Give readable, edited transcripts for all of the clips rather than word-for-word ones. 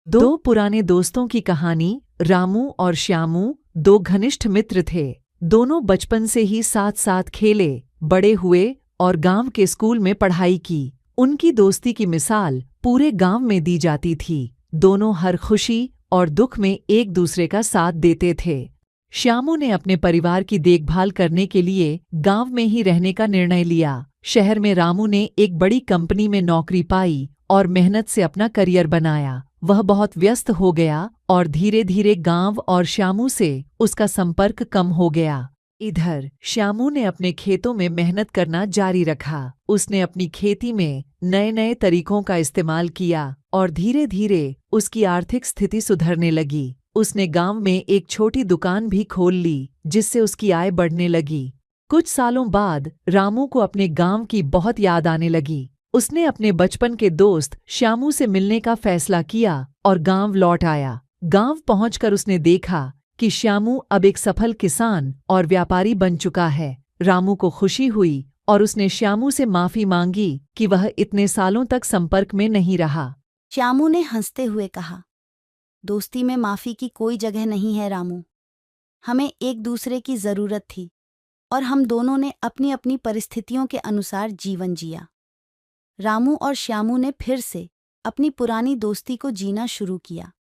दो पुराने दोस्तों की कहानी। रामू और श्यामू दो घनिष्ठ मित्र थे। दोनों बचपन से ही साथ साथ खेले, बड़े हुए और गांव के स्कूल में पढ़ाई की। उनकी दोस्ती की मिसाल पूरे गांव में दी जाती थी। दोनों हर खुशी और दुख में एक दूसरे का साथ देते थे। श्यामू ने अपने परिवार की देखभाल करने के लिए गांव में ही रहने का निर्णय लिया। शहर में रामू ने एक बड़ी कंपनी में नौकरी पाई और मेहनत से अपना करियर बनाया। वह बहुत व्यस्त हो गया और धीरे धीरे गांव और श्यामू से उसका संपर्क कम हो गया। इधर श्यामू ने अपने खेतों में मेहनत करना जारी रखा। उसने अपनी खेती में नए नए तरीकों का इस्तेमाल किया और धीरे धीरे उसकी आर्थिक स्थिति सुधरने लगी। उसने गांव में एक छोटी दुकान भी खोल ली, जिससे उसकी आय बढ़ने लगी। कुछ सालों बाद रामू को अपने गांव की बहुत याद आने लगी। उसने अपने बचपन के दोस्त श्यामू से मिलने का फैसला किया और गांव लौट आया। गांव पहुंचकर उसने देखा कि श्यामू अब एक सफल किसान और व्यापारी बन चुका है। रामू को खुशी हुई और उसने श्यामू से माफी मांगी कि वह इतने सालों तक संपर्क में नहीं रहा। श्यामू ने हंसते हुए कहा, दोस्ती में माफी की कोई जगह नहीं है रामू। हमें एक दूसरे की जरूरत थी और हम दोनों ने अपनी अपनी परिस्थितियों के अनुसार जीवन जिया। रामू और श्यामू ने फिर से अपनी पुरानी दोस्ती को जीना शुरू किया।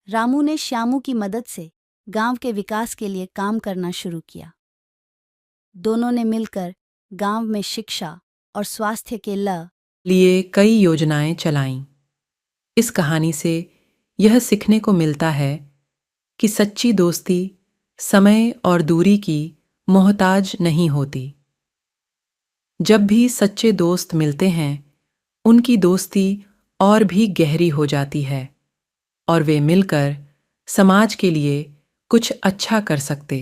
रामू ने श्यामू की मदद से गांव के विकास के लिए काम करना शुरू किया। दोनों ने मिलकर गांव में शिक्षा और स्वास्थ्य के लिए कई योजनाएं चलाईं। इस कहानी से यह सीखने को मिलता है कि सच्ची दोस्ती समय और दूरी की मोहताज नहीं होती। जब भी सच्चे दोस्त मिलते हैं, उनकी दोस्ती और भी गहरी हो जाती है और वे मिलकर समाज के लिए कुछ अच्छा कर सकते